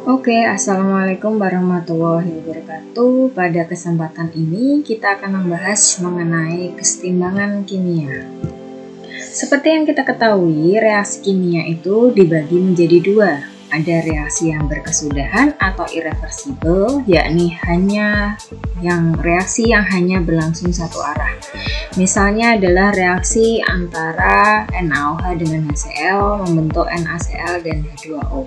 Oke, Assalamualaikum warahmatullahi wabarakatuh. Pada kesempatan ini kita akan membahas mengenai kesetimbangan kimia. Seperti yang kita ketahui, reaksi kimia itu dibagi menjadi dua. Ada reaksi yang berkesudahan atau irreversible, yakni reaksi yang hanya berlangsung satu arah. Misalnya adalah reaksi antara NaOH dengan HCl membentuk NaCl dan H2O.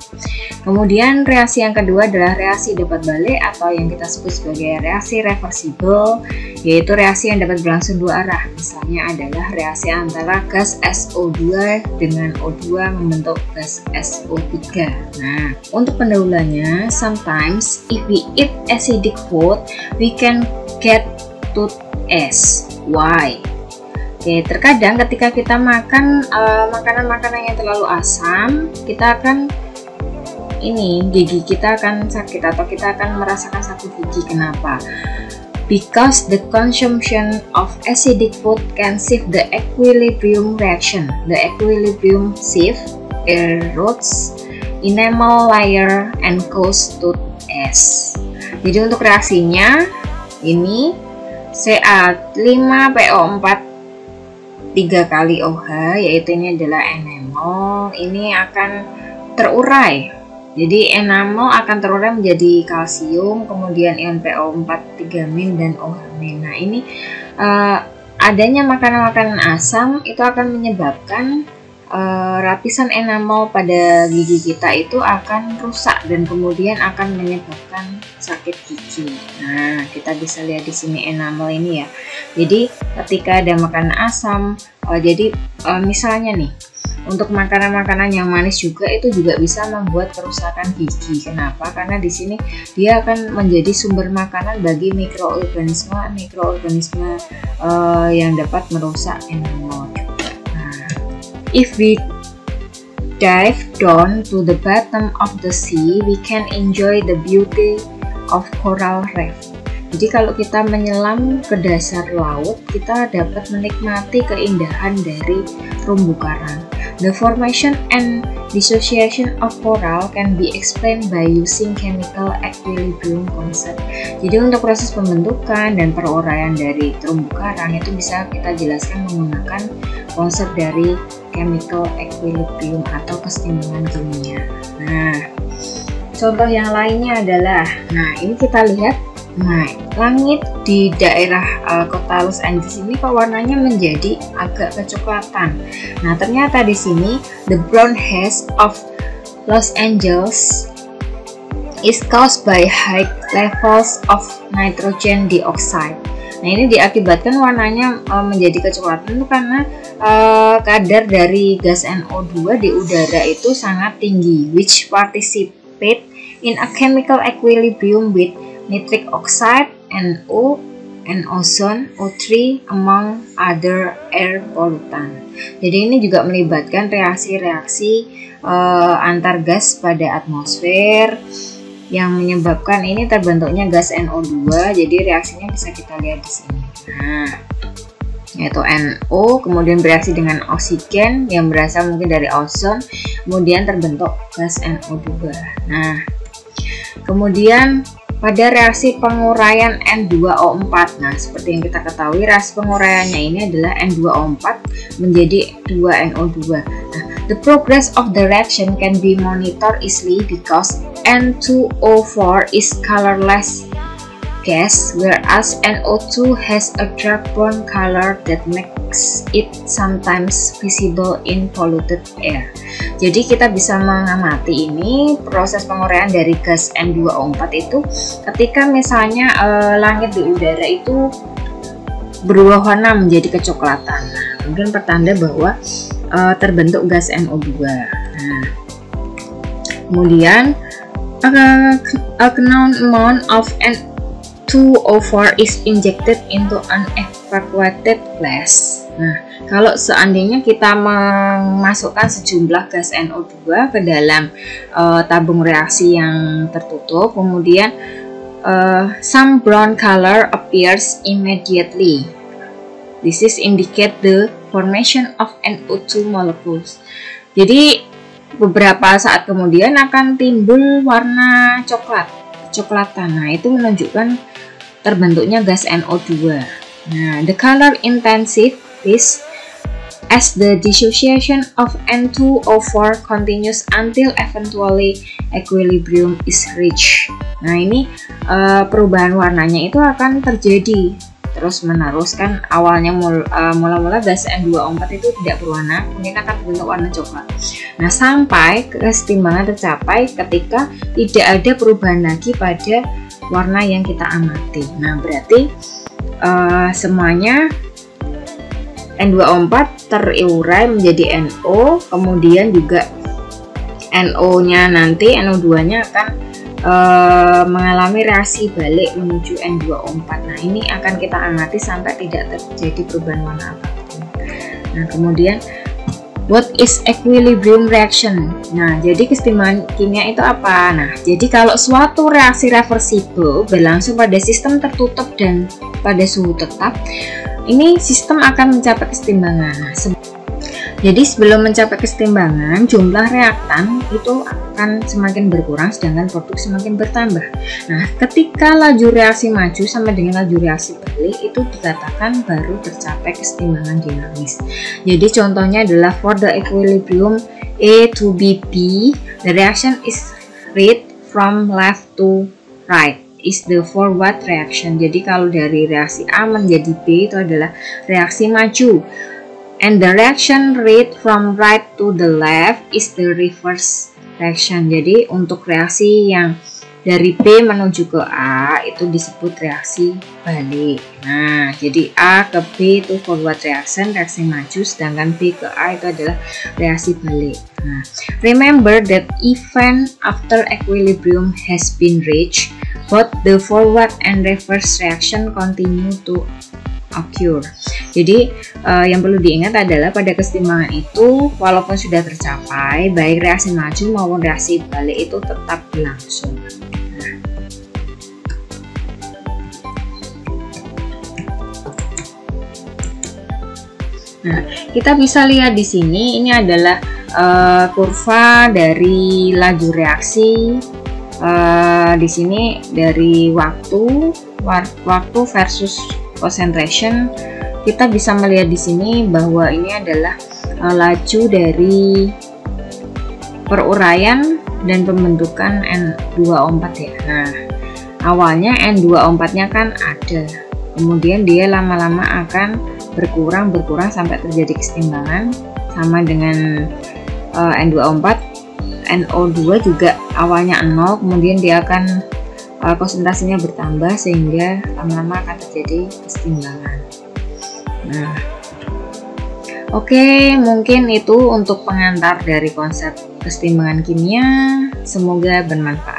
Kemudian reaksi yang kedua adalah reaksi dapat balik atau yang kita sebut sebagai reaksi reversible, yaitu reaksi yang dapat berlangsung dua arah. Misalnya adalah reaksi antara gas SO2 dengan O2 membentuk gas SO3. Nah, untuk pendahuluannya, sometimes if we eat acidic food, we can get toothache. Why? Oke, terkadang ketika kita makan makanan-makanan yang terlalu asam, kita akan gigi kita akan sakit atau kita akan merasakan sakit gigi. Kenapa? Because the consumption of acidic food can shift the equilibrium reaction. The equilibrium shift erodes enamel layer and cause toothache. Jadi untuk reaksinya ini Ca5PO4 3 kali OH, yaitu ini adalah enamel, ini akan terurai. Jadi enamel akan terurai menjadi kalsium, kemudian ion PO4 3- dan OH-. Nah, ini adanya makanan-makanan asam itu akan menyebabkan lapisan enamel pada gigi kita itu akan rusak dan kemudian akan menyebabkan sakit gigi. Nah, kita bisa lihat di sini enamel ini ya. Jadi ketika ada makanan asam, misalnya nih, untuk makanan-makanan yang manis juga itu juga bisa membuat kerusakan gigi. Kenapa? Karena di sini dia akan menjadi sumber makanan bagi mikroorganisme yang dapat merusak enamel. If we dive down to the bottom of the sea, we can enjoy the beauty of coral reef. Jadi kalau kita menyelam ke dasar laut, kita dapat menikmati keindahan dari terumbu karang. The formation and dissociation of coral can be explained by using chemical equilibrium concept. Jadi untuk proses pembentukan dan peruraian dari terumbu karang itu bisa kita jelaskan menggunakan konsep dari chemical equilibrium atau kesetimbangan kimia. Nah, contoh yang lainnya adalah, ini kita lihat, langit di daerah kota Los Angeles ini kok warnanya menjadi agak kecoklatan. Nah, ternyata di sini the brown haze of Los Angeles is caused by high levels of nitrogen dioxide. Nah, ini diakibatkan warnanya menjadi kecoklatan itu karena kadar dari gas NO2 di udara itu sangat tinggi, which participate in a chemical equilibrium with nitric oxide, NO, and ozone, O3, among other air pollutant. Jadi ini juga melibatkan reaksi-reaksi antar gas pada atmosfer yang menyebabkan ini terbentuknya gas NO2. Jadi reaksinya bisa kita lihat di sini. Nah, yaitu NO kemudian bereaksi dengan oksigen yang berasal mungkin dari ozon, kemudian terbentuk gas NO2. Nah, kemudian pada reaksi penguraian N2O4, nah seperti yang kita ketahui reaksi penguraiannya ini adalah N2O4 menjadi 2NO2. Nah, the progress of the reaction can be monitored easily because N2O4 is colorless gas, whereas NO2 has a dark brown color that makes it sometimes visible in polluted air. Jadi kita bisa mengamati ini proses penguraian dari gas N2O4 itu ketika misalnya langit di udara itu berubah warna menjadi kecoklatan. Nah, mungkin pertanda bahwa terbentuk gas NO2. Nah, kemudian a known amount of N2O4 is injected into an evacuated glass. Nah, kalau seandainya kita memasukkan sejumlah gas NO2 ke dalam tabung reaksi yang tertutup, kemudian some brown color appears immediately. This is indicate the formation of NO2 molecules. Jadi beberapa saat kemudian akan timbul warna coklatan. Nah, itu menunjukkan terbentuknya gas NO2. Nah, the color intensities as the dissociation of N2O4 continues until eventually equilibrium is reached. Nah, ini perubahan warnanya itu akan terjadi terus menerus, kan awalnya mula-mula gas N2O4 itu tidak berwarna, kemudian akan berbentuk warna coklat. Nah, sampai keseimbangan tercapai ketika tidak ada perubahan lagi pada warna yang kita amati. Nah, berarti semuanya N2O4 teriurai menjadi NO, kemudian juga NO-nya nanti, NO2-nya akan mengalami reaksi balik menuju N2O4. Nah, ini akan kita amati sampai tidak terjadi perubahan warna apapun. Nah, kemudian what is equilibrium reaction? Nah, jadi keseimbangan kimia itu apa? Nah, jadi kalau suatu reaksi reversibel berlangsung pada sistem tertutup dan pada suhu tetap, ini sistem akan mencapai keseimbangan. Nah, jadi sebelum mencapai keseimbangan, jumlah reaktan itu akan semakin berkurang sedangkan produk semakin bertambah. Nah, ketika laju reaksi maju sama dengan laju reaksi balik itu dikatakan baru tercapai keseimbangan dinamis. Jadi contohnya adalah for the equilibrium A to B, the reaction is read from left to right is the forward reaction. Jadi kalau dari reaksi A menjadi B itu adalah reaksi maju. And the reaction rate from right to the left is the reverse reaction. Jadi untuk reaksi yang dari B menuju ke A itu disebut reaksi balik. Nah, jadi A ke B itu forward reaction, reaksi maju, sedangkan B ke A itu adalah reaksi balik. Nah, remember that even after equilibrium has been reached, both the forward and reverse reaction continue to occur. Jadi yang perlu diingat adalah pada keseimbangan itu walaupun sudah tercapai, baik reaksi maju maupun reaksi balik itu tetap berlangsung. Nah, kita bisa lihat di sini ini adalah kurva dari laju reaksi. Di sini dari waktu versus concentration. Kita bisa melihat di sini bahwa ini adalah laju dari peruraian dan pembentukan N2O4 ya. Nah, awalnya N2O4-nya kan ada, kemudian dia lama-lama akan berkurang sampai terjadi keseimbangan sama dengan N2O4. NO2 juga awalnya 0, kemudian dia akan konsentrasinya bertambah sehingga lama-lama akan terjadi keseimbangan. Nah, oke, mungkin itu untuk pengantar dari konsep keseimbangan kimia. Semoga bermanfaat.